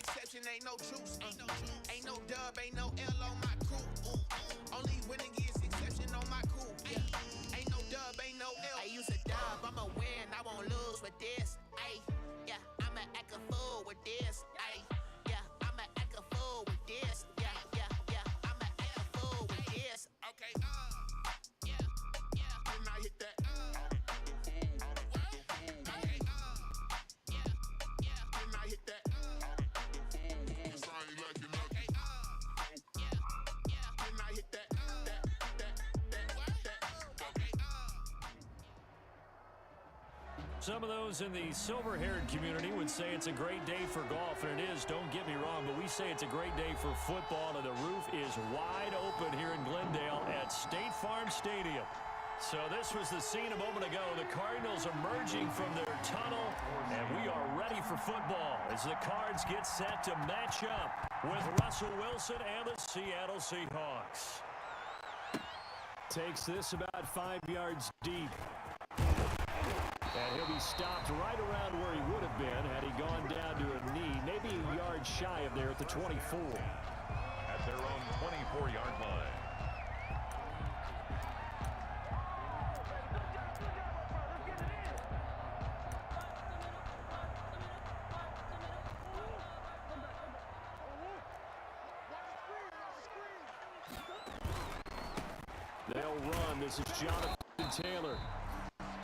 exception, ain't no truce. Ain't no dub, ain't no L on my crew. Only winning is exception on my crew. Ain't no dub, ain't no L. I use a dub, I'ma win, I won't lose with this. Yeah, I'ma act a fool with this. Yeah, I'ma act a fool with this. Yeah, I'ma act a fool with this. Okay, yeah, and I hit that. Some of those in the silver-haired community would say it's a great day for golf, and it is, don't get me wrong, but we say it's a great day for football, and the roof is wide open here in Glendale at State Farm Stadium. So this was the scene a moment ago. The Cardinals emerging from their tunnel, and we are ready for football as the Cards get set to match up with Russell Wilson and the Seattle Seahawks. Takes this about 5 yards deep. And he'll be stopped right around where he would have been had he gone down to a knee, maybe a yard shy of there at the 24. At their own 24-yard line. They'll run. This is Jonathan Taylor.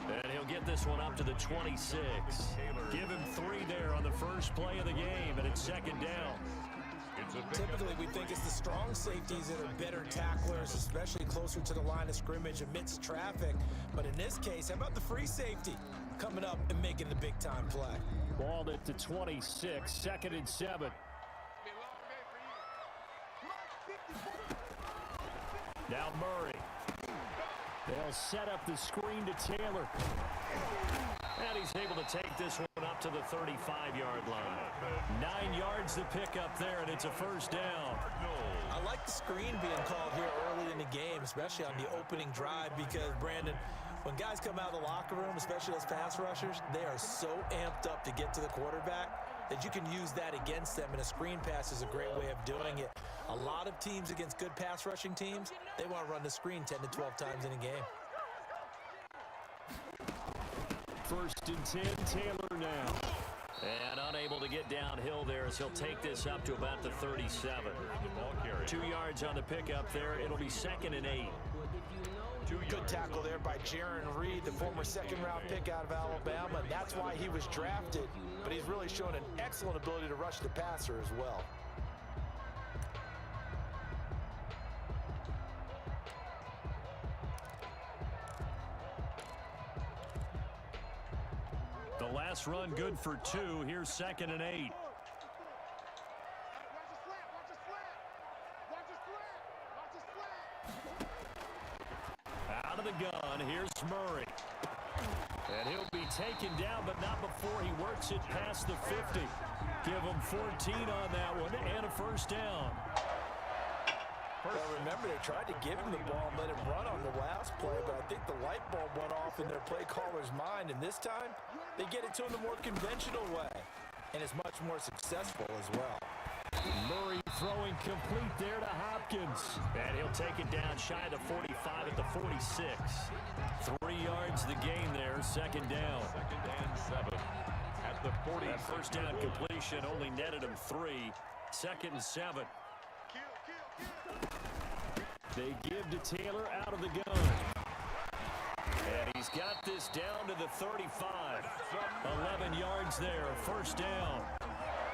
And he'll get this one up to the 26. Give him 3 there on the first play of the game, and it's second down. Typically, we think it's the strong safeties that are better tacklers, especially closer to the line of scrimmage amidst traffic. But in this case, how about the free safety coming up and making the big-time play? Balled at the 26, second and 7. Now Murray. They'll set up the screen to Taylor. And he's able to take this one up to the 35-yard line. 9 yards to pick up there, and it's a first down. I like the screen being called here early in the game, especially on the opening drive, because, Brandon, when guys come out of the locker room, especially those pass rushers, they are so amped up to get to the quarterback that you can use that against them, and a screen pass is a great way of doing it. A lot of teams against good pass rushing teams, they want to run the screen 10 to 12 times in a game. First and 10, Taylor now. And unable to get downhill there as he'll take this up to about the 37. 2 yards on the pickup there. It'll be second and 8. Good tackle there by Jaron Reed, the former second-round pick out of Alabama. And that's why he was drafted, but he's really shown an excellent ability to rush the passer as well. The last run good for 2. Here's second and 8. Out of the gun, here's Murray. And he'll be taken down, but not before he works it past the 50. Give him 14 on that one and a first down. Well, remember, they tried to give him the ball and let him run on the last play, but I think the light bulb went off in their play caller's mind, and this time they get it to him the more conventional way, and it's much more successful as well. Murray throwing complete there to Hopkins. And he'll take it down shy of the 45 at the 46. 3 yards the gain there, second down. Second and 7 at the 40. That first down completion only netted him 3. Second and 7. They give to Taylor out of the gun. And he's got this down to the 35. 11 yards there, first down.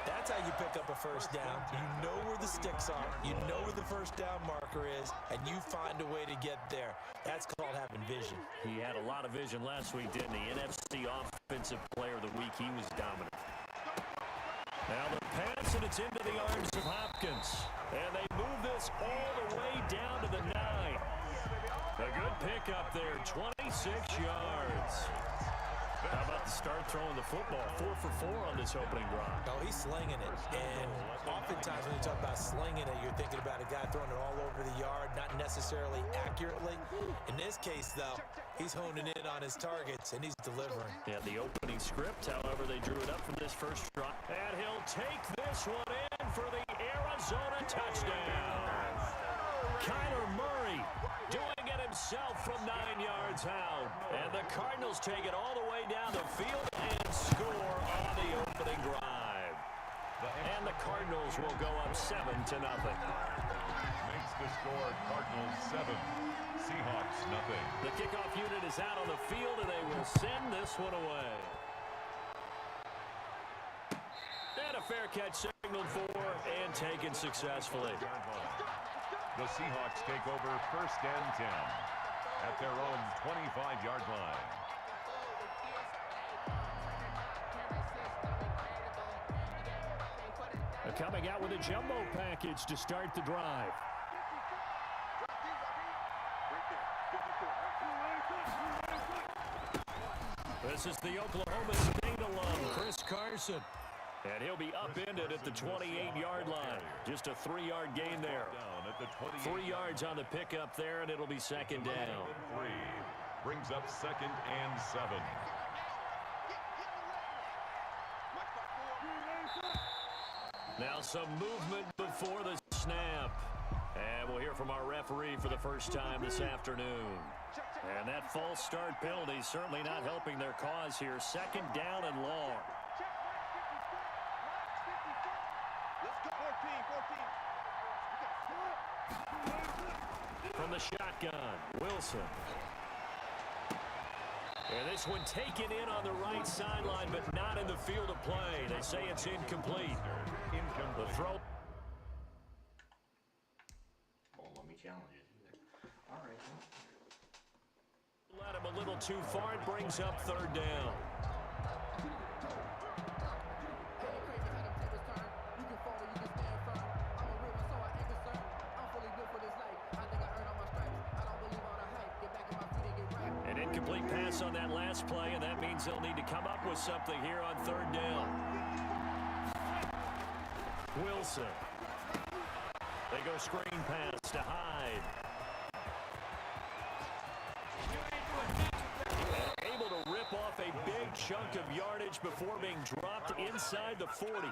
That's how you pick up a first down. You know where the sticks are, you know where the first down marker is, and you find a way to get there. That's called having vision. He had a lot of vision last week, didn't he? NFC Offensive Player of the Week. He was dominant. Now the pass, and it's into the arms of Hopkins. And they move this all the way down to the 9. A good pickup there, 26 yards. How about to start throwing the football. 4 for 4 on this opening drive. Oh, he's slinging it. And oftentimes when you talk about slinging it, you're thinking about a guy throwing it all over the yard, not necessarily accurately. In this case, though, he's honing in on his targets, and he's delivering. Yeah, the opening script, however, they drew it up from this first drive. And he'll take this one in for the Arizona touchdown. Kyler Murray doing it himself from 9 yards out. And the Cardinals take it all the way down the field and score on the opening drive. And the Cardinals will go up 7-0. Makes the score Cardinals 7, Seahawks nothing. The kickoff unit is out on the field, and they will send this one away. And a fair catch signaled for and taken successfully. The Seahawks take over 1st and 10 at their own 25-yard line. They're coming out with a jumbo package to start the drive. This is the Oklahoma State alum, Chris Carson. And he'll be upended at the 28-yard line. Just a 3-yard gain there. 3 yards on the pickup there, and it'll be second down. 3 brings up 2nd and 7. Now some movement before the snap. And we'll hear from our referee for the first time this afternoon. And that false start penalty certainly not helping their cause here. 2nd down and long. From the shotgun, Wilson. And this one taken in on the right sideline, but not in the field of play. They say it's incomplete. The throw. Oh, let me challenge it. All right. Let him a little too far. It brings up 3rd down. An incomplete pass on that last play, and that means they'll need to come up with something here on 3rd down. Wilson. They go screen pass to Hyde. And able to rip off a big chunk of yardage before being dropped inside the 40.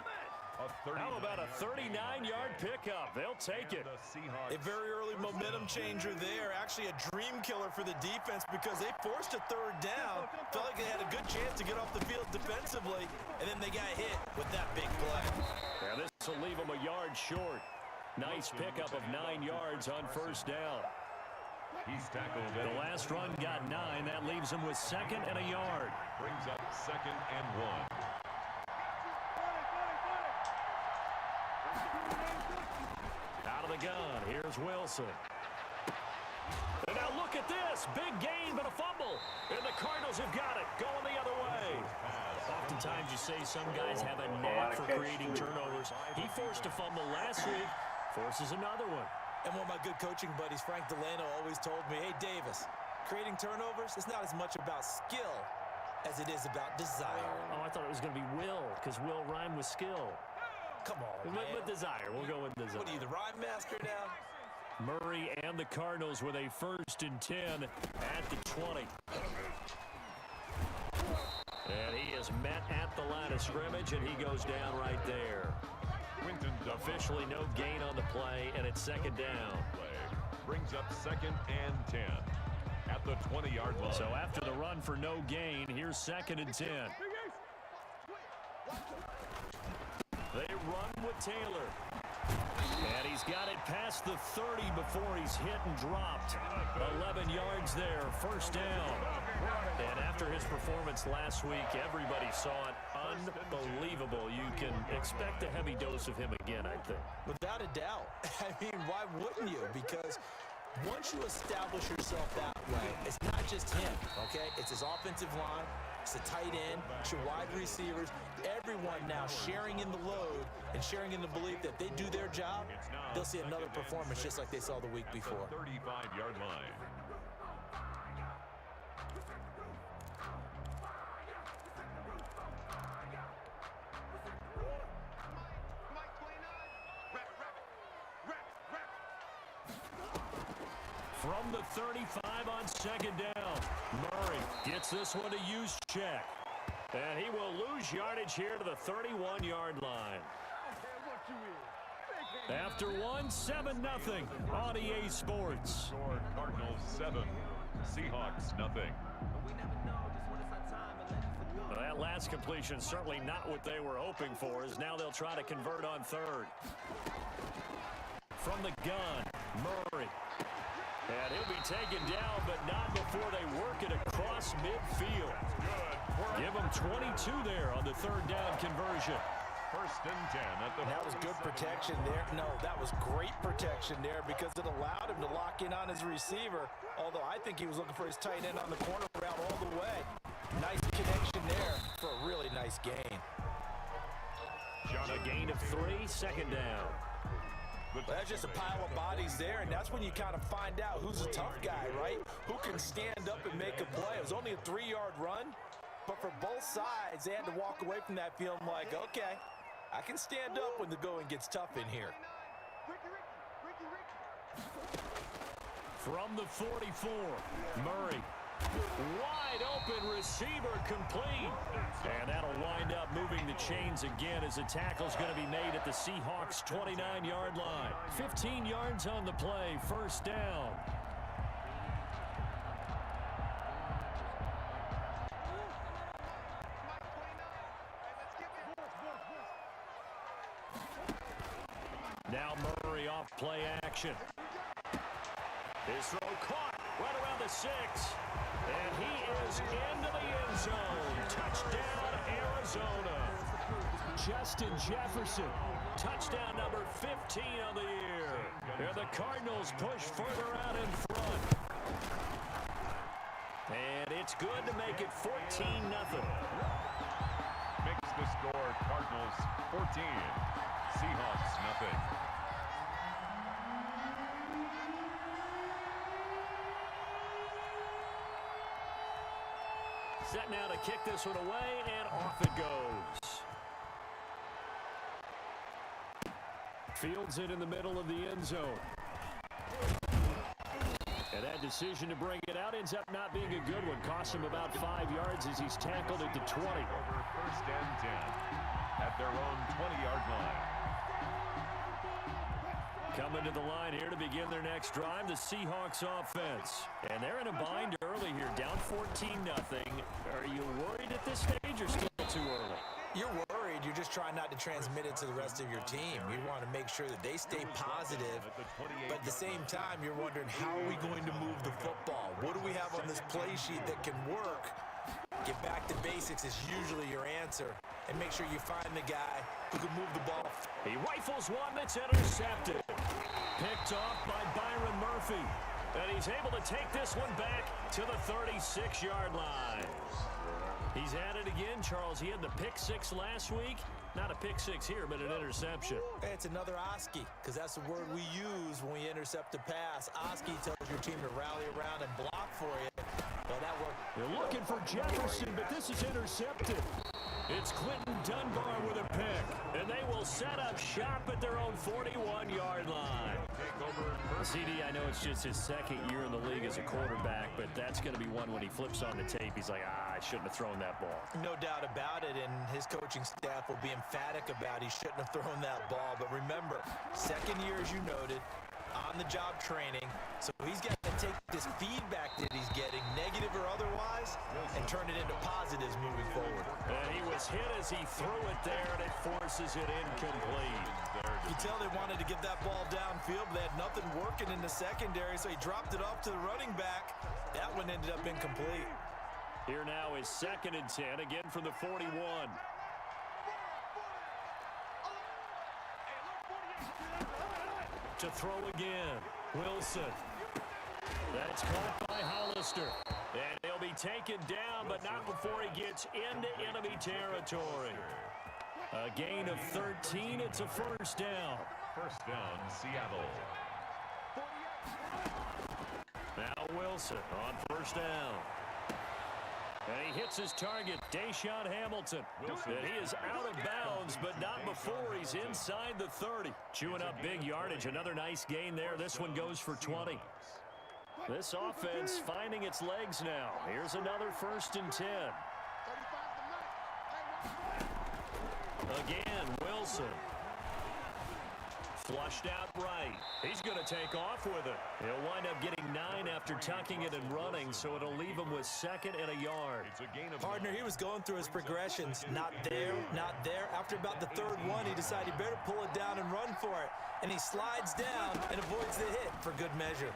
How about a 39-yard pickup? They'll take it. A very early momentum changer there. Actually a dream killer for the defense because they forced a 3rd down. Felt like they had a good chance to get off the field defensively, and then they got hit with that big play. Now this will leave them a yard short. Nice pickup of 9 yards on 1st down. He's tackled. The last run got 9. That leaves him with 2nd and a yard. Brings up 2nd and 1. Out of the gun, here's Wilson. And now look at this. Big gain, but a fumble. And the Cardinals have got it, going the other way. Oftentimes you say some guys have a knack for creating turnovers. He forced a fumble last week, forces another one. And one of my good coaching buddies, Frank Delano, always told me, hey, Davis, creating turnovers is not as much about skill as it is about desire. Oh, I thought it was going to be will, because will rhyme with skill. Come on, man. With desire. We'll go with desire. What are you, the rhyme master now? Murray and the Cardinals with a 1st and 10 at the 20. And he is met at the line of scrimmage, and he goes down right there. Officially no gain on the play, and it's 2nd down. Brings up 2nd and 10 at the 20-yard line. So after the run for no gain, here's 2nd and 10. They run with Taylor. And he's got it past the 30 before he's hit and dropped. 11 yards there, 1st down. And after his performance last week, everybody saw it. Unbelievable. You can expect a heavy dose of him again, I think. Without a doubt. I mean, why wouldn't you? Because once you establish yourself that way, it's not just him, okay? It's his offensive line. It's the tight end, it's your wide receivers, everyone now sharing in the load and sharing in the belief that they do their job, they'll see another performance just like they saw the week before. 35-yard line. From the 35 on second down. Murray gets this one to use check. And he will lose yardage here to the 31-yard line. After one, 7-0 on EA Sports. Score Cardinals 7, Seahawks nothing. Well, that last completion certainly not what they were hoping for, as now they'll try to convert on third. From the gun, Murray. And he'll be taken down, but not before they work it across midfield. Give them 22 there on the third down conversion. First and 10 at the... That was good protection there. No, that was great protection there because it allowed him to lock in on his receiver, although I think he was looking for his tight end on the corner route all the way. Nice connection there for a really nice gain. A gain of 3, second down. Well, that's just a pile of bodies there, and that's when you kind of find out who's a tough guy, right? Who can stand up and make a play. It was only a 3-yard run, but for both sides, they had to walk away from that feeling like, okay, I can stand up when the going gets tough in here. From the 44, Murray. Wide open receiver complete. And that'll wind up moving the chains again as the tackle's going to be made at the Seahawks' 29-yard line. 15 yards on the play, first down. Now Murray off play action. His throw caught right around the 6. And he is into the end zone. Touchdown, Arizona. Justin Jefferson. Touchdown number 15 on the year. And the Cardinals push further out in front. And it's good to make it 14-0. Makes the score Cardinals 14, Seahawks nothing. Set now to kick this one away, and off it goes. Fields it in the middle of the end zone. And that decision to bring it out ends up not being a good one. Costs him about 5 yards as he's tackled at the 20. Over first and 10 at their own 20-yard line. Coming to the line here to begin their next drive, the Seahawks offense. And they're in a bind early here, down 14-0. Are you worried at this stage or still too early? You're worried. You're just trying not to transmit it to the rest of your team. You want to make sure that they stay positive, but at the same time, you're wondering, how are we going to move the football? What do we have on this play sheet that can work? Get back to basics is usually your answer, and make sure you find the guy who can move the ball. He rifles one that's intercepted. Picked off by Byron Murphy. And he's able to take this one back to the 36-yard line. He's at it again, Charles. He had the pick 6 last week. Not a pick 6 here, but an interception. Hey, it's another Oski, because that's the word we use when we intercept a pass. Oski tells your team to rally around and block for you. Well, that worked. They're looking for Jefferson, but this is intercepted. It's Clinton Dunbar with a pick, and they will set up shop at their own 41-yard line. CD, I know it's just his second year in the league as a quarterback, but that's going to be one when he flips on the tape. He's like, I shouldn't have thrown that ball. No doubt about it, and his coaching staff will be emphatic about he shouldn't have thrown that ball. But remember, second year, as you noted, on-the-job training, so he's got to take this feedback that he's getting, negative or otherwise, and turn it into positives moving forward. And he was hit as he threw it there, and it forces it incomplete. You tell they wanted to get that ball downfield, but they had nothing working in the secondary, so he dropped it off to the running back. That one ended up incomplete. Here now is 2nd and 10, again from the 41. To throw again, Wilson. That's caught by Hollister. And he'll be taken down, but not before he gets into enemy territory. A gain of 13, it's a first down. First down, Seattle. Now Wilson on first down. And he hits his target, Deshaun Hamilton. And he is out of bounds, but not before he's inside the 30. Chewing up big yardage. Another nice gain there. This one goes for 20. This offense finding its legs now. Here's another 1st and 10. Again, Wilson. Flushed out right. He's going to take off with it. He'll wind up getting 9 after tucking it and running, so it'll leave him with 2nd and a yard. It's a gain of Partner, he was going through his progressions. Not there, not there. After about the 3rd one, he decided he better pull it down and run for it. And he slides down and avoids the hit for good measure.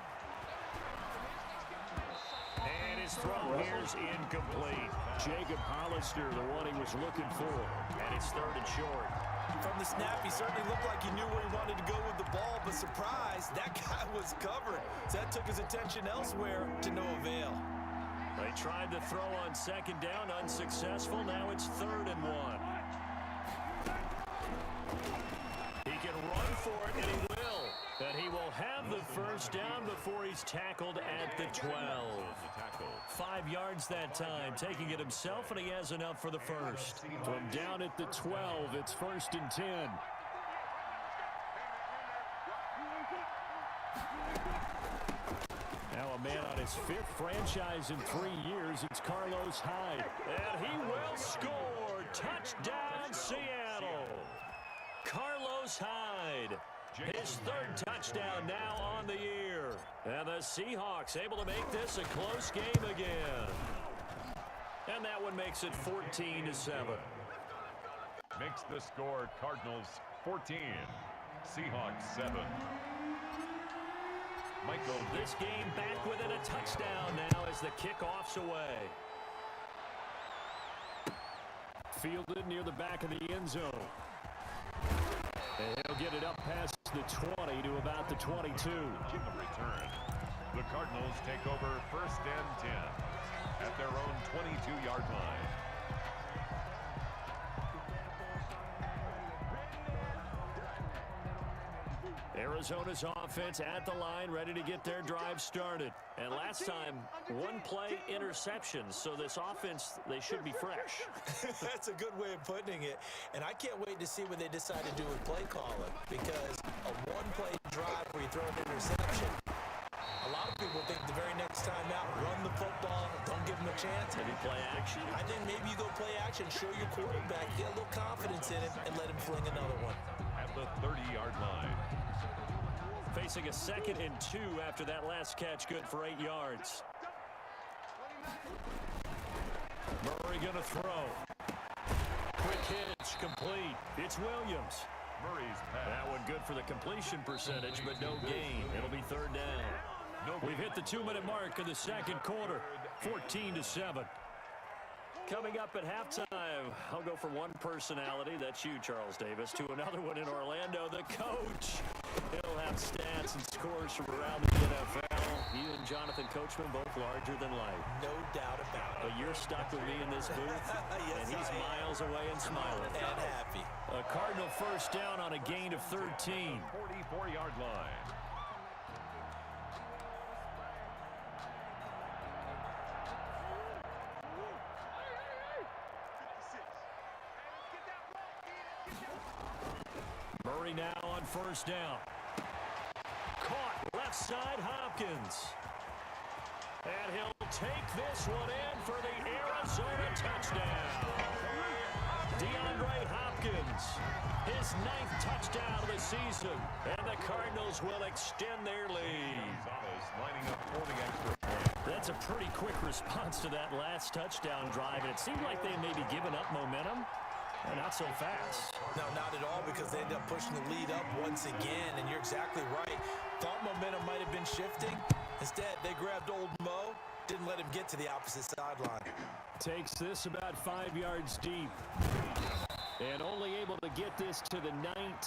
And his throw here's incomplete. Jacob Hollister, the one he was looking for. And it's 3rd and short. From the snap, he certainly looked like he knew where he wanted to go with the ball, but surprise, that guy was covered. So that took his attention elsewhere to no avail. They tried to throw on 2nd down, unsuccessful. Now it's 3rd and 1. He can run for it, and he will. And he will have the 1st down before he's tackled at the 12. 5 yards that time, taking it himself, and he has enough for the 1st. From down at the 12, it's 1st and 10. Now a man on his 5th franchise in 3 years. It's Carlos Hyde. And he will score. Touchdown, Seattle. Carlos Hyde. His 3rd touchdown now on the year. And the Seahawks able to make this a close game again. And that one makes it 14-7. Makes the score Cardinals 14, Seahawks 7. Michael, this game back within a touchdown now as the kickoff's away. Fielded near the back of the end zone. And he'll get it up past the 20 to about the 22. Return. The Cardinals take over 1st and 10 at their own 22-yard line. Arizona's offense at the line, ready to get their drive started. And last time, 1-play interceptions, so this offense, they should be fresh. That's a good way of putting it. And I can't wait to see what they decide to do with play calling, because a 1-play drive where you throw an interception, a lot of people think the very next time out, run the football, don't give them a chance. Maybe play action. I think maybe you go play action, show your quarterback, get a little confidence in him, and let him fling another one. At the 30-yard line. Facing a 2nd and 2 after that last catch, good for 8 yards. Murray going to throw. Quick hitch, complete. It's Williams. Murray's pass. That one good for the completion percentage, but no gain. It'll be 3rd down. We've hit the 2-minute mark of the 2nd quarter, 14-7. Coming up at halftime, I'll go from one personality, that's you, Charles Davis, to another one in Orlando, the coach. He'll have stats and scores from around the NFL. You and Jonathan Coachman, both larger than life. No doubt about it. But you're stuck with me in this booth, yes, and he's miles away and smiling. And happy. A Cardinal 1st down on a gain of 13. 44-yard line. Murray now on 1st down. Caught left side, Hopkins. And he'll take this one in for the Arizona touchdown. DeAndre Hopkins, his 9th touchdown of the season. And the Cardinals will extend their lead. Lining up for the extra point. That's a pretty quick response to that last touchdown drive. And it seemed like they may be giving up momentum. Not so fast. No, not at all, because they end up pushing the lead up once again, and you're exactly right. Thought momentum might have been shifting. Instead, they grabbed old Mo, didn't let him get to the opposite sideline. Takes this about 5 yards deep. And only able to get this to the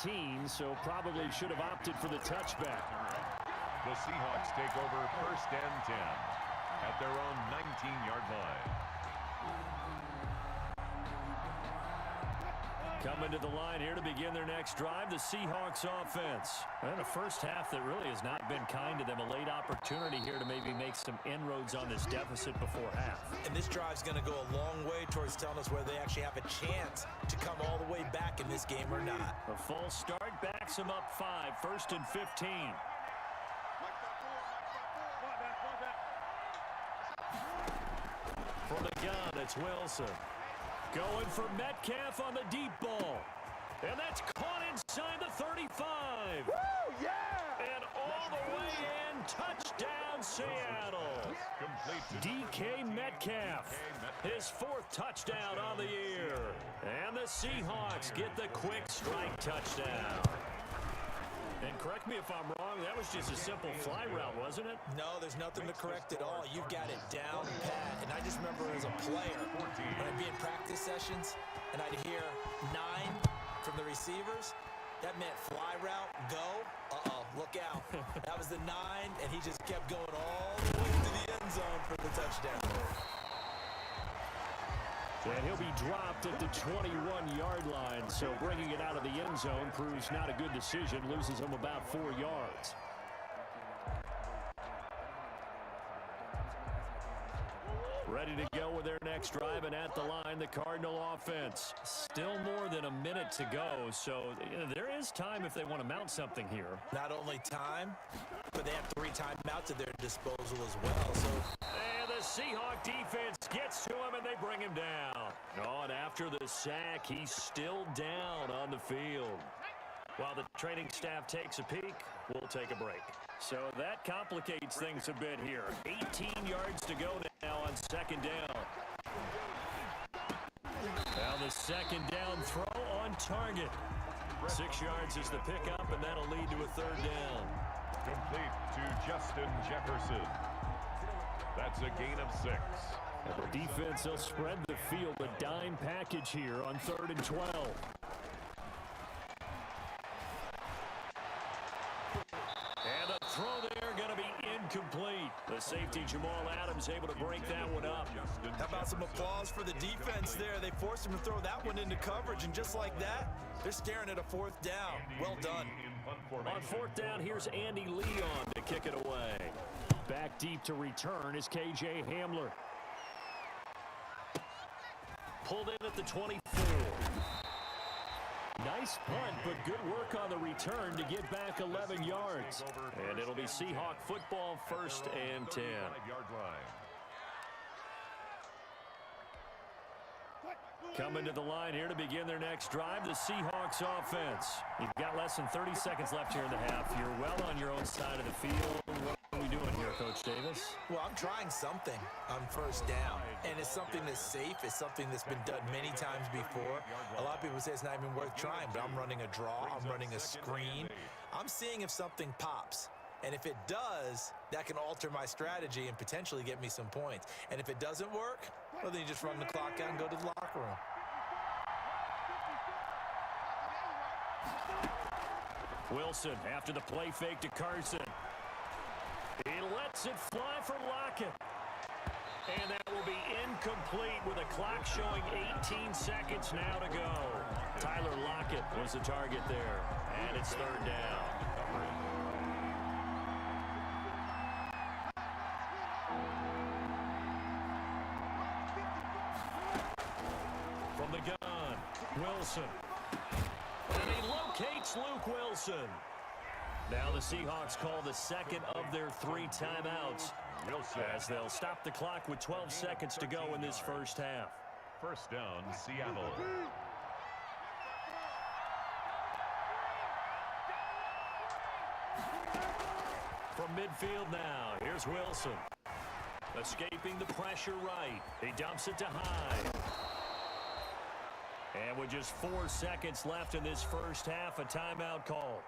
19, so probably should have opted for the touchback. The Seahawks take over 1st and 10 at their own 19-yard line. Coming to the line here to begin their next drive, the Seahawks offense. And a first half that really has not been kind to them. A late opportunity here to maybe make some inroads on this deficit before half. And this drive's going to go a long way towards telling us whether they actually have a chance to come all the way back in this game or not. A false start backs them up 5, 1st and 15. From the gun, it's Wilson. Going for Metcalf on the deep ball. And that's caught inside the 35. Woo, yeah! And all the way in, touchdown Seattle. DK Metcalf, his 4th touchdown on the year. And the Seahawks get the quick strike touchdown. And correct me if I'm wrong, that was just a simple fly route, wasn't it? No, there's nothing to correct at all. You've got it down pat. And I just remember as a player, when I'd be in practice sessions, and I'd hear 9 from the receivers, that meant fly route, go, look out. That was the 9, and he just kept going all the way to the end zone for the touchdown. And he'll be dropped at the 21-yard line, so bringing it out of the end zone proves not a good decision, loses him about 4 yards. Ready to go with their next drive, and at the line, the Cardinal offense. Still more than a minute to go, so there is time if they want to mount something here. Not only time, but they have 3 timeouts at their disposal as well. So, and the Seahawk defense gets to him, and they bring him down. Oh, and after the sack, he's still down on the field. While the training staff takes a peek, we'll take a break. So that complicates things a bit here. 18 yards to go now on 2nd down. Now the 2nd down throw on target. 6 yards is the pickup, and that'll lead to a 3rd down. Complete to Justin Jefferson. That's a gain of 6. And the defense will spread the field, a dime package here on 3rd and 12. And the throw there going to be incomplete. The safety Jamal Adams able to break that one up. how about some applause for the defense there? They forced him to throw that one into coverage, and just like that, they're staring at a 4th down. Well done. On 4th down, here's Andy Leon to kick it away. Back deep to return is KJ Hamler. Pulled in at the 24. Nice punt, but good work on the return to get back 11 yards. And it'll be Seahawk football, 1st and 10. Coming to the line here to begin their next drive, the Seahawks offense. You've got less than 30 seconds left here in the half. You're well on your own side of the field. What are we doing here, Coach Davis? Well, I'm trying something on 1st down, and it's something that's safe. It's something that's been done many times before. A lot of people say it's not even worth trying, but I'm running a draw. I'm running a screen. I'm seeing if something pops. And if it does, that can alter my strategy and potentially get me some points. And if it doesn't work, well, then you just run the clock out and go to the locker room. Wilson after the play fake to Carson. He lets it fly for Lockett. And that will be incomplete with a clock showing 18 seconds now to go. Tyler Lockett was the target there. And it's 3rd down. From the gun, Wilson. And he locates Luke Wilson. Now the Seahawks call the 2nd of their 3 timeouts, as they'll stop the clock with 12 seconds to go in this 1st half. 1st down, Seattle. From midfield now, here's Wilson. Escaping the pressure right. He dumps it to Hyde. And with just 4 seconds left in this 1st half, a timeout call.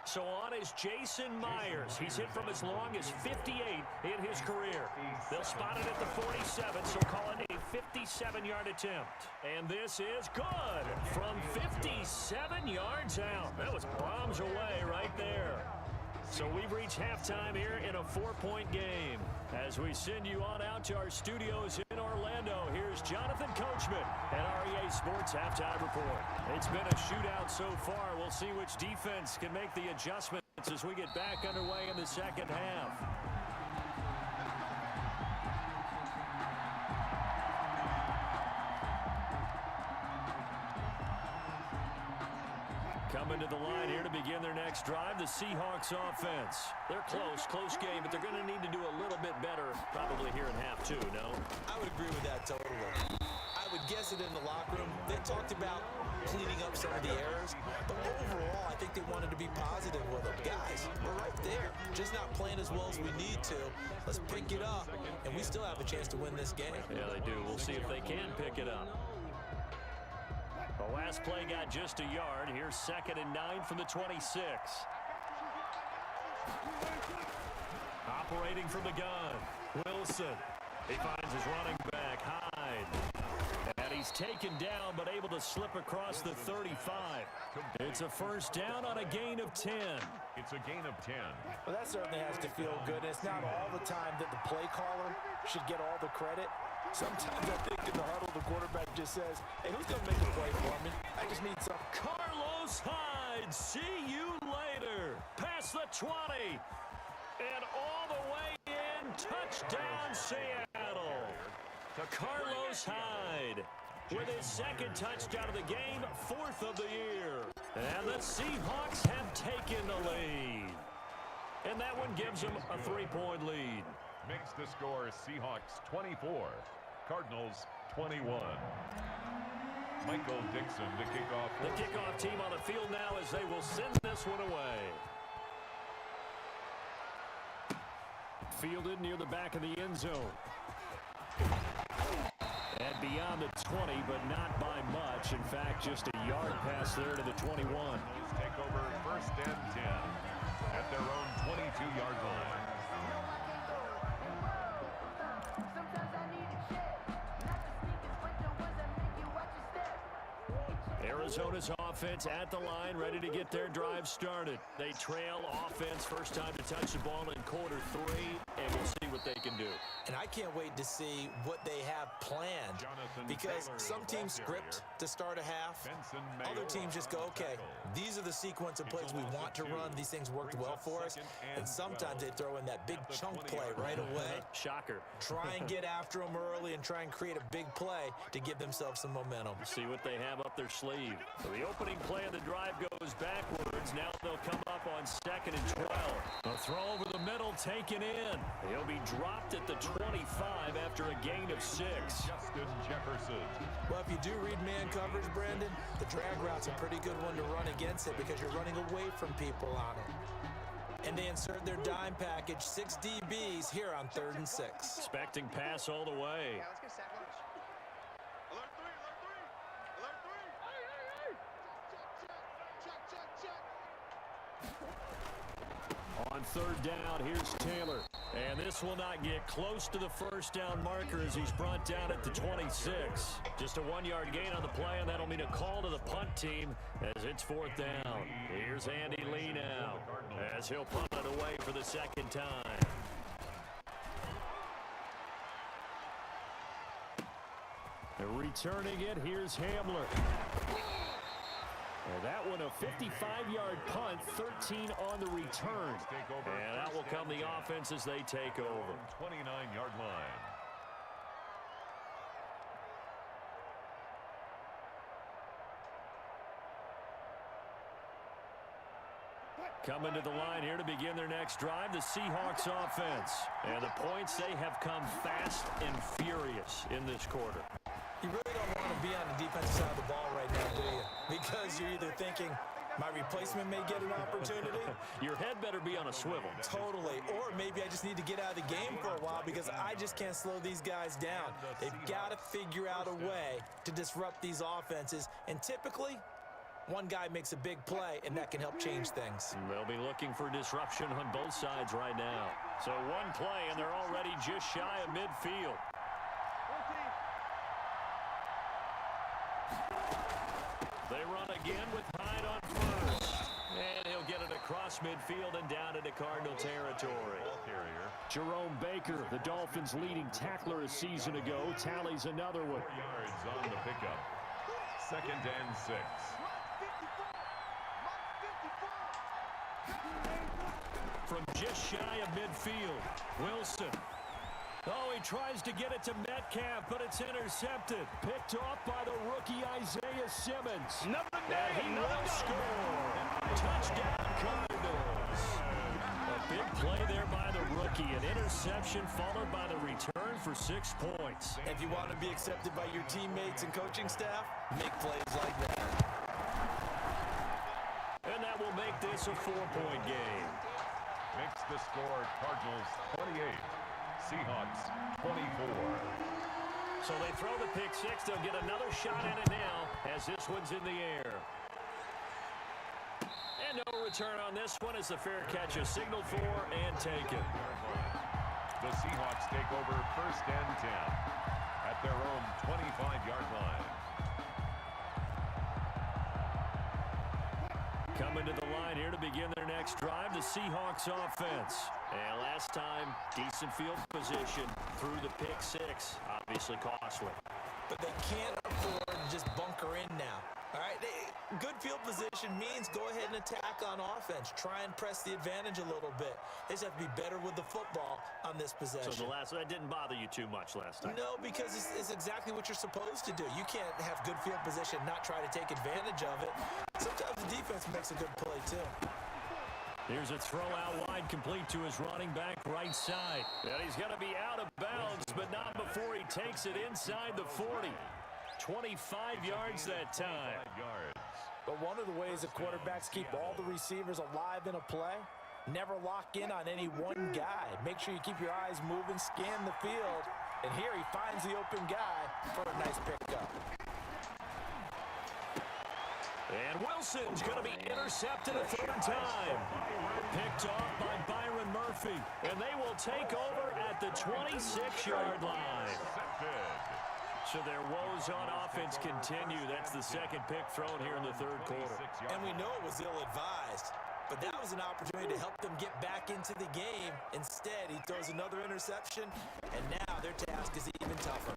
So on is Jason Myers. He's hit from as long as 58 in his career. They'll spot it at the 47, so call it a 57-yard attempt. And this is good from 57 yards out. That was bombs away right there. So we've reached halftime here in a 4-point game. As we send you on out to our studios in Orlando, here's Jonathan Coachman at REA Sports Halftime Report. It's been a shootout so far. We'll see which defense can make the adjustments as we get back underway in the 2nd half. Coming to the line here to begin their next drive, the Seahawks offense. They're close game, but they're going to need to do a little bit better probably here in half two, no? I would agree with that totally. I would guess it in the locker room. They talked about cleaning up some of the errors, but overall, I think they wanted to be positive with them. Guys, we're right there, just not playing as well as we need to. Let's pick it up, and we still have a chance to win this game. Yeah, they do. We'll see if they can pick it up. The last play got just a yard. Here's 2nd and 9 from the 26. Operating from the gun, Wilson. He finds his running back, Hyde. And he's taken down, but able to slip across the 35. It's a first down on a gain of 10. It's a gain of 10. Well, that certainly has to feel good. It's not all the time that the play caller should get all the credit. Sometimes I think in the huddle, the quarterback just says, hey, who's going to make a play for me? I just need some. Carlos Hyde, see you later. Past the 20. And all the way in, touchdown Seattle. Carlos Hyde with his 2nd touchdown of the game, 4th of the year. And the Seahawks have taken the lead. And that one gives them a 3-point lead. Makes the score Seahawks 24, Cardinals 21. Michael Dixon to kick off. The kickoff team on the field now as they will send this one away. Fielded near the back of the end zone. And beyond the 20, but not by much. In fact, just a yard pass there to the 21. Take over 1st and 10 at their own 22-yard line. Arizona's offense at the line, ready to get their drive started. They trail offense, first time to touch the ball in quarter 3, and we'll see what they can do. And I can't wait to see what they have planned, because some teams script to start a half. Other teams just go, okay, these are the sequence of plays we want to run. These things worked well for us. And sometimes they throw in that big chunk play right away. Shocker. Try and get after them early and try and create a big play to give themselves some momentum. See what they have up their sleeve. So the opening play of the drive goes backwards. Now they'll come up on 2nd and 12. A throw over the middle taken in. He'll be dropped at the 25 after a gain of 6. Justin Jefferson. Well, if you do read man coverage, Brandon, the drag route's a pretty good one to run against it because you're running away from people on it. And they insert their dime package, 6 DBs here on 3rd and 6. Expecting pass all the way. Yeah, let's get sack lunch. Alert 3, alert 3, alert 3. Check. On 3rd down, here's Taylor. And this will not get close to the first down marker as he's brought down at the 26. Just a 1-yard gain on the play, and that'll mean a call to the punt team as it's 4th down. Here's Andy Lee now as he'll punt it away for the 2nd time. Returning it, here's Hamler. And that one a 55-yard punt, 13 on the return. And that will come the offense as they take over. 29-yard line. Coming to the line here to begin their next drive, the Seahawks offense. And the points, they have come fast and furious in this quarter. You really don't want to be on the defensive side of the ball right now, do you? Because you're either thinking, my replacement may get an opportunity. Your head better be on a swivel. Totally. Or maybe I just need to get out of the game for a while because I just can't slow these guys down. They've got to figure out a way to disrupt these offenses. And typically, one guy makes a big play, and that can help change things. They'll be looking for disruption on both sides right now. So one play, and they're already just shy of midfield. They run again with Hyde on first. And he'll get it across midfield and down into Cardinal territory. Jerome Baker, the Dolphins' leading tackler a season ago, tallies another one. 4 yards on the pickup. 2nd and 6. From just shy of midfield, Wilson. Oh, he tries to get it to Metcalf, but it's intercepted. Picked off by the rookie Isaiah to Simmons. Another day, And he will score. Touchdown, Cardinals. A big play there by the rookie. An interception followed by the return for 6 points. If you want to be accepted by your teammates and coaching staff, make plays like that. And that will make this a 4-point game. Makes the score Cardinals 28, Seahawks 24. So they throw the pick six. They'll get another shot at it now as this one's in the air. And no return on this one as the fair catch is signaled for and taken. The Seahawks take over 1st and 10 at their own 25-yard line. Coming to the line here to begin their next drive, the Seahawks offense. And last time, decent field position through the pick six. Obviously costly. But they can't afford to just bunker in now. All right, good field position means go ahead and attack on offense. Try and press the advantage a little bit. They just have to be better with the football on this possession. So that didn't bother you too much last time? No, because it's exactly what you're supposed to do. You can't have good field position, not try to take advantage of it. Sometimes the defense makes a good play, too. Here's a throw out wide, complete to his running back right side. And he's going to be out of bounds, but not before he takes it inside the 40. 25 yards that time. But one of the ways that quarterbacks keep all the receivers alive in a play, never lock in on any one guy. Make sure you keep your eyes moving, scan the field. And here he finds the open guy for a nice pickup. And Wilson's going to be intercepted a 3rd time. Picked off by Byron Murphy. And they will take over at the 26-yard line. So their woes on offense continue. That's the 2nd pick thrown here in the 3rd quarter. And we know it was ill-advised, but that was an opportunity to help them get back into the game. Instead, he throws another interception, and now their task is even tougher.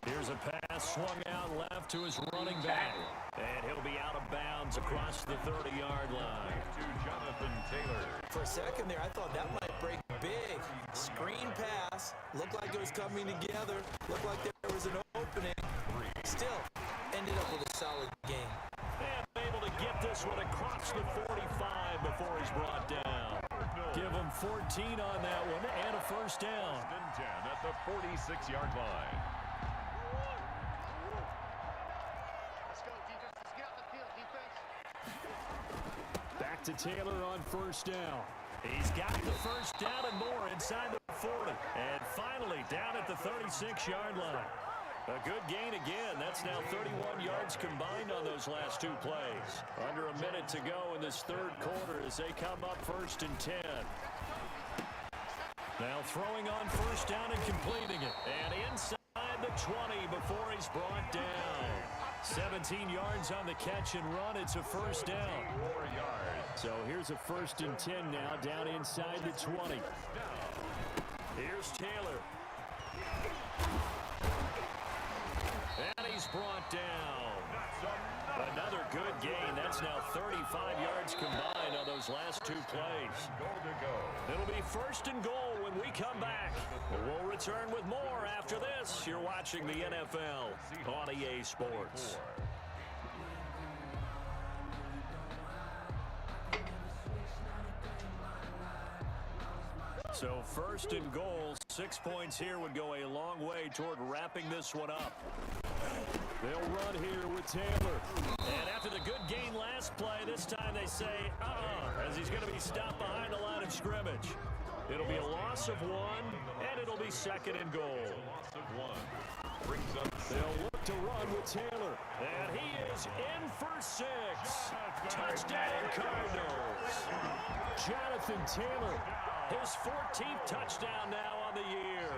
Here's a pass swung out left to his running back. And he'll be out of bounds across the 30-yard line. To Jonathan Taylor. For a second there, I thought that might break big. Screen pass. Looked like it was coming together. Looked like there was an opening. Still, ended up with a solid game. And able to get this one across the 45 before he's brought down. Give him 14 on that one and a 1st down. 10 at the 46-yard line. Back to Taylor on 1st down. He's got the 1st down and more inside the 40. And finally down at the 36-yard line. A good gain again. That's now 31 yards combined on those last 2 plays. Under a minute to go in this 3rd quarter as they come up 1st and 10. Now throwing on 1st down and completing it. And inside the 20 before he's brought down. 17 yards on the catch and run. It's a 1st down. 4 yards. So here's a 1st and 10 now down inside the 20. Here's Taylor. And he's brought down. Another good gain. That's now 35 yards combined on those last 2 plays. Goal to go. It'll be 1st and goal when we come back. We'll return with more after this. You're watching the NFL on EA Sports. So 1st and goal, 6 points here would go a long way toward wrapping this one up. They'll run here with Taylor. And after the good gain last play, this time they say, as he's going to be stopped behind the line of scrimmage. It'll be a loss of 1, and it'll be 2nd and goal. Loss of 1. Brings up. They'll look to run with Taylor. And he is in for 6. Touchdown, Cardinals. Jonathan Taylor, his 14th touchdown now on the year.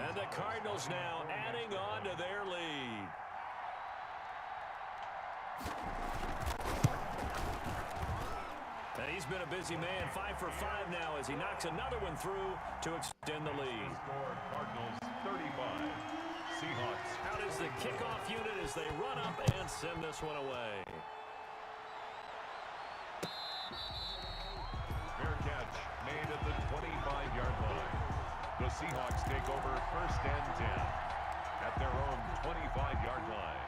And the Cardinals now adding on to their lead. And he's been a busy man, 5 for 5 now as he knocks another one through to extend the lead. Score Cardinals 35. Seahawks. Out is the kickoff unit as they run up and send this one away. Fair catch made at the 25-yard line. The Seahawks take over 1st and 10 at their own 25-yard line.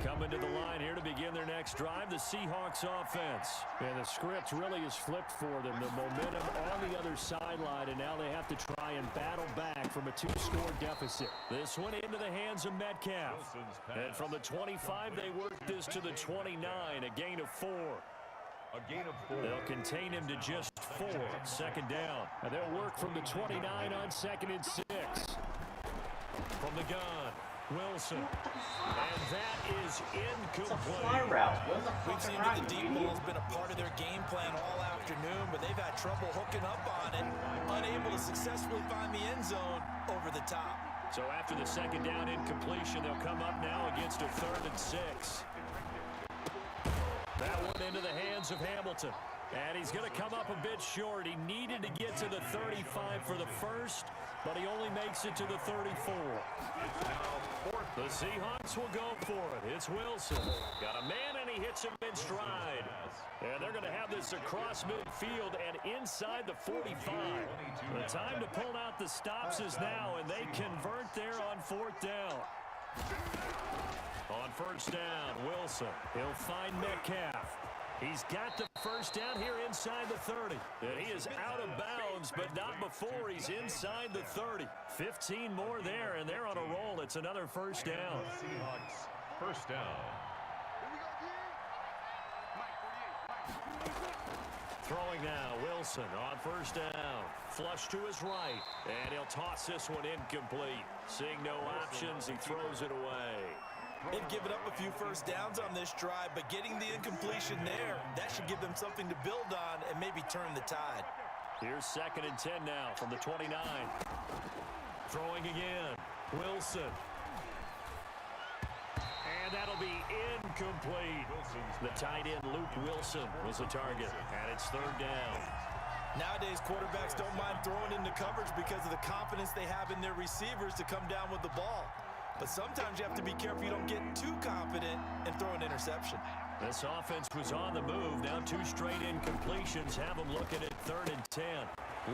Coming to the line here to begin their next drive, the Seahawks offense. And the script really is flipped for them. The momentum on the other sideline, and now they have to try and battle back from a 2-score deficit. This one into the hands of Metcalf. And from the 25, they work this to the 29, a gain of 4. A gain of 4. They'll contain him to just 4. Second down. And they'll work from the 29 on 2nd and 6. From the gun, Wilson. And that is incomplete. We've seen that the deep ball has been a part of their game plan all afternoon, but they've had trouble hooking up on it, unable to successfully find the end zone over the top. So after the second down incompletion, they'll come up now against a 3rd and 6. That one into the hands of Hamilton. And he's going to come up a bit short. He needed to get to the 35 for the first, but he only makes it to the 34. The Seahawks will go for it. It's Wilson. Got a man, and he hits him in stride. And they're going to have this across midfield and inside the 45. The time to pull out the stops is now, and they convert there on 4th down. On 1st down, Wilson. He'll find Metcalf. He's got the first down here inside the 30. And he is out of bounds, but not before he's inside the 30. 15 more there, and they're on a roll. It's another 1st down. Seahawks, 1st down. Throwing now, Wilson on 1st down. Flush to his right, and he'll toss this one incomplete. Seeing no options, he throws it away. They've given up a few first downs on this drive, but getting the incompletion there, that should give them something to build on and maybe turn the tide. Here's 2nd and 10 now from the 29. Throwing again, Wilson. And that'll be incomplete. The tight end, Luke Wilson, was the target, and it's 3rd down. Nowadays, quarterbacks don't mind throwing into coverage because of the confidence they have in their receivers to come down with the ball. But sometimes you have to be careful you don't get too confident and throw an interception. This offense was on the move. Now 2 straight incompletions have them looking at 3rd and 10.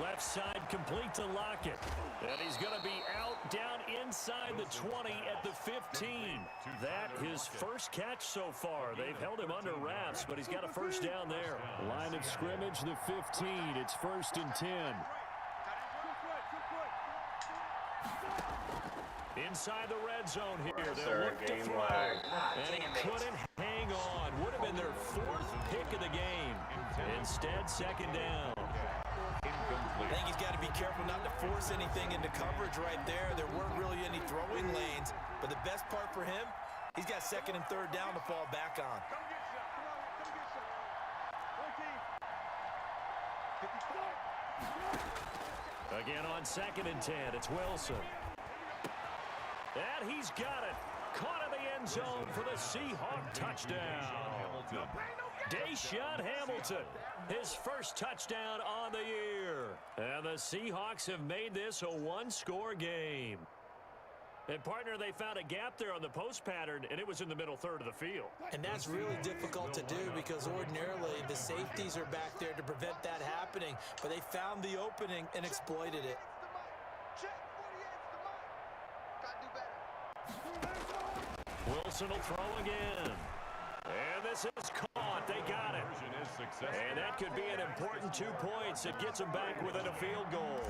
Left side complete to Lockett. And he's going to be out down inside the 20 at the 15. That his first catch so far. They've held him under wraps, but he's got a 1st down there. Line of scrimmage, the 15. It's 1st and 10. Inside the red zone here. They'll look to throw. And he couldn't hang on. Would have been their 4th pick of the game. Instead, 2nd down. I think he's got to be careful not to force anything into coverage right there. There weren't really any throwing lanes. But the best part for him, he's got 2nd and 3rd down to fall back on. Again on 2nd and 10, it's Wilson. And he's got it. Caught in the end zone for the Seahawk touchdown. Deshaun Hamilton, his first touchdown on the year. And the Seahawks have made this a 1-score game. And, partner, they found a gap there on the post pattern, and it was in the middle 3rd of the field. And that's really difficult to do because ordinarily the safeties are back there to prevent that happening. But they found the opening and exploited it. Wilson will throw again. And this is caught. They got it. And that could be an important 2 points. It gets them back within a field goal.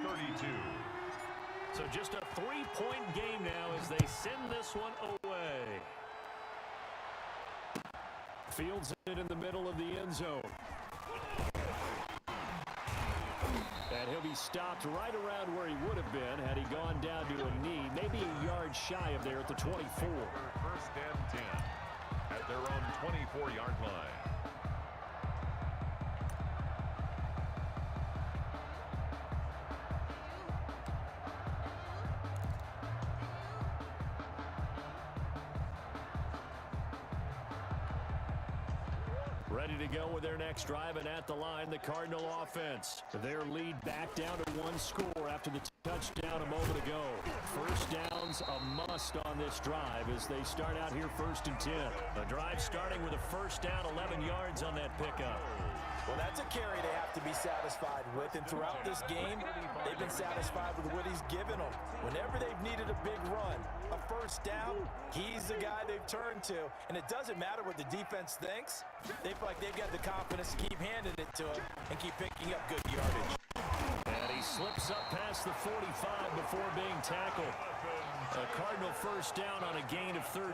32. So just a 3-point game now as they send this one away. Fields it in the middle of the end zone. And he'll be stopped right around where he would have been had he gone down to a knee, maybe a yard shy of there at the 24. 1st and 10 at their own 24-yard line. Ready to go with their next drive, and at the line, the Cardinal offense. Their lead back down to 1 score after the touchdown a moment ago. 1st downs a must on this drive as they start out here 1st and 10. A drive starting with a 1st down, 11 yards on that pickup. Well, that's a carry they have to be satisfied with, and throughout this game, they've been satisfied with what he's given them. Whenever they've needed a big run, a first down, he's the guy they've turned to. And it doesn't matter what the defense thinks. They feel like they've got the confidence to keep handing it to him and keep picking up good yardage. And he slips up past the 45 before being tackled. A Cardinal first down on a gain of 13.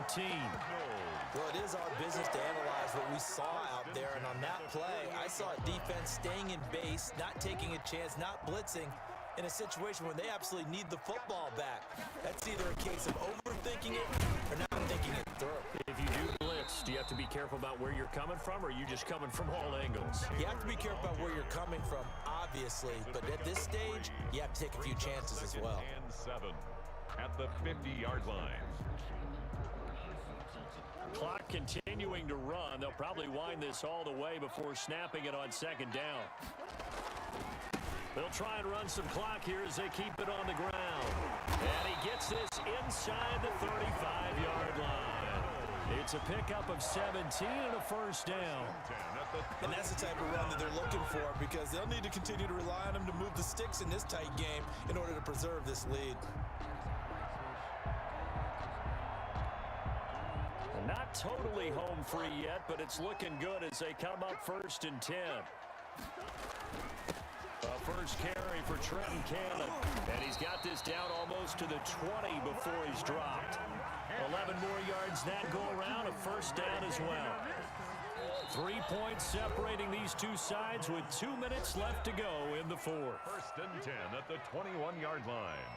Well, it is our business to analyze what we saw out there, and on that play, I saw a defense staying in base, not taking a chance, not blitzing, in a situation where they absolutely need the football back. That's either a case of overthinking it or not thinking it through. If you do blitz, do you have to be careful about where you're coming from, or are you just coming from all angles? You have to be careful about where you're coming from, obviously, but at this stage, you have to take a few chances as well. And 7 at the 50-yard line. Clock continuing to run. They'll probably wind this all the way before snapping it on second down. They'll try and run some clock here as they keep it on the ground. And he gets this inside the 35-yard line. It's a pickup of 17 and a first down. And that's the type of run that they're looking for, because they'll need to continue to rely on him to move the sticks in this tight game in order to preserve this lead. Not totally home free yet, but it's looking good as they come up 1st and 10. A first carry for Trenton Cannon. And he's got this down almost to the 20 before he's dropped. 11 more yards that go around, a first down as well. 3 points separating these two sides with 2 minutes left to go in the fourth. 1st and 10 at the 21-yard line.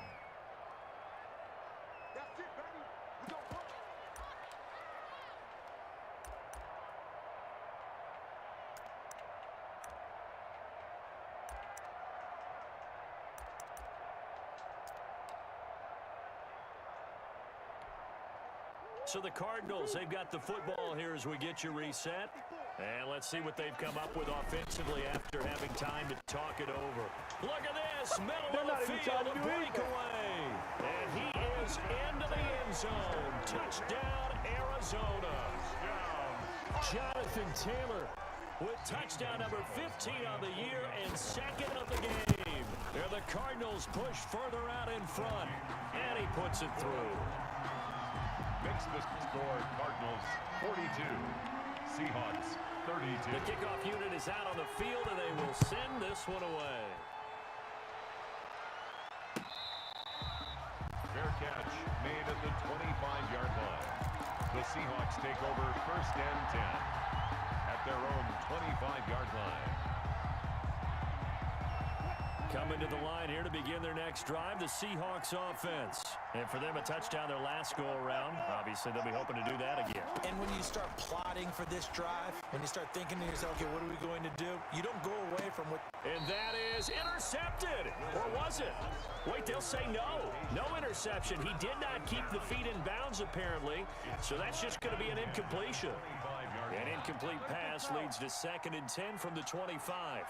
So the Cardinals, they've got the football here as we get you reset. And let's see what they've come up with offensively after having time to talk it over. Look at this, middle of the field, a breakaway. And he is into the end zone. Touchdown, Arizona. Jonathan Taylor with touchdown number 15 on the year and second of the game. There the Cardinals push further out in front, and he puts it through. Makes the score Cardinals 42, Seahawks 32. The kickoff unit is out on the field, and they will send this one away. Fair catch made at the 25-yard line. The Seahawks take over 1st and 10 at their own 25-yard line. Coming to the line here to begin their next drive, the Seahawks offense. And for them, a touchdown their last go-around. Obviously, they'll be hoping to do that again. And when you start plotting for this drive, when you start thinking to yourself, okay, what are we going to do? You don't go away from what... And that is intercepted. Or was it? Wait, they'll say no. No interception. He did not keep the feet in bounds, apparently. So that's just going to be an incompletion. An incomplete pass leads to 2nd and 10 from the 25.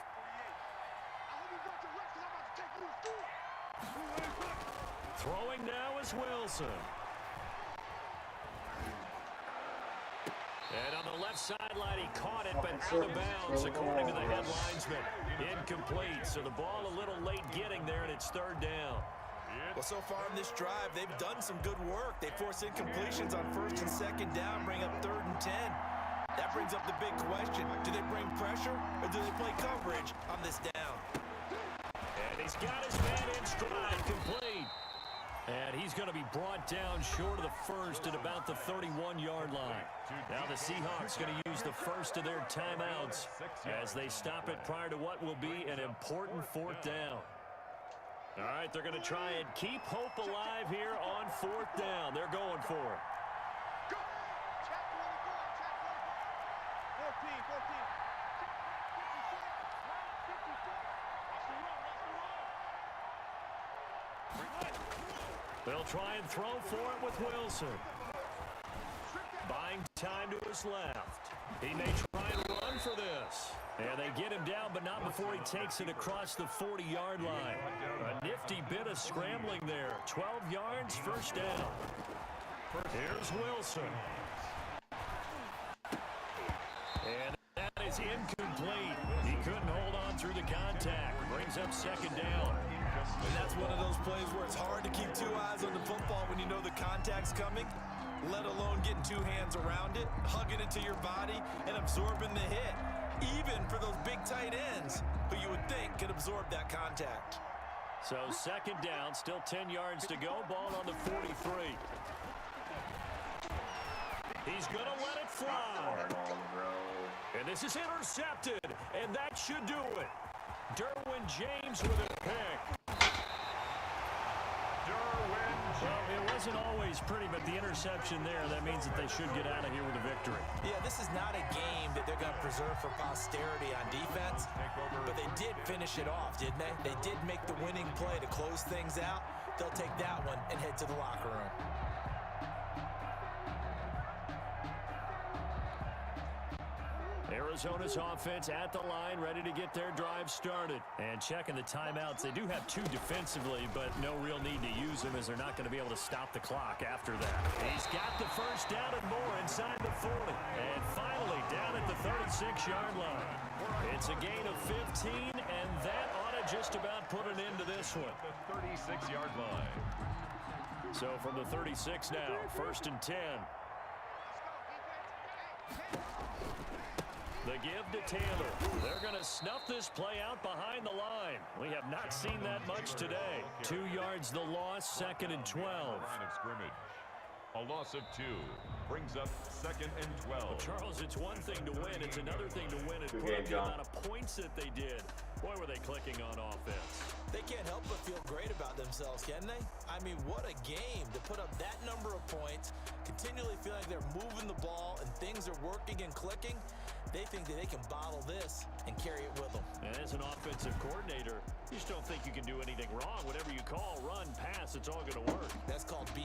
Throwing now is Wilson. And on the left sideline, he caught it, but out of bounds, according to the head linesman. Incomplete, so the ball a little late getting there, and it's 3rd down. Well, so far in this drive, they've done some good work. They force incompletions on 1st and 2nd down, bring up 3rd and 10. That brings up the big question. Do they bring pressure, or do they play coverage on this down? And he's got his man in stride, complete. And he's going to be brought down short of the first at about the 31-yard line. Now the Seahawks going to use the first of their timeouts as they stop it prior to what will be an important 4th down. All right, they're going to try and keep hope alive here on 4th down. They're going for it. They'll try and throw for it with Wilson. Buying time to his left. He may try and run for this. And they get him down, but not before he takes it across the 40-yard line. A nifty bit of scrambling there. 12 yards, first down. Here's Wilson. And that is is incomplete. He couldn't hold on through the contact. Brings up second down. And that's one of those plays where it's hard to keep two eyes on the football when you know the contact's coming, let alone getting two hands around it, hugging it to your body, and absorbing the hit, even for those big tight ends who you would think could absorb that contact. So second down, still 10 yards to go. Ball on the 43. He's going to let it fly. And this is intercepted, and that should do it. Derwin James with a pick. Well, it wasn't always pretty, but the interception there, that means that they should get out of here with a victory. Yeah, this is not a game that they're going to preserve for posterity on defense, but they did finish it off, didn't they? They did make the winning play to close things out. They'll take that one and head to the locker room. Arizona's offense at the line, ready to get their drive started. And checking the timeouts. They do have two defensively, but no real need to use them as they're not going to be able to stop the clock after that. He's got the first down and more inside the 40. And finally down at the 36-yard line. It's a gain of 15, and that ought to just about put an end to this one. The 36-yard line. So from the 36 now, 1st and 10. The give to Taylor. They're going to snuff this play out behind the line. We have not seen that much today. 2 yards the loss, 2nd and 12. Line of scrimmage. A loss of 2 brings up 2nd and 12. Well, Charles, it's one thing to win. It's another thing to win and put up the amount of points that they did. Boy, were they clicking on offense. They can't help but feel great about themselves, can they? I mean, what a game to put up that number of points, continually feel like they're moving the ball and things are working and clicking. They think that they can bottle this and carry it with them. And as an offensive coordinator, you just don't think you can do anything wrong. Whatever you call, run, pass, it's all going to work. That's called being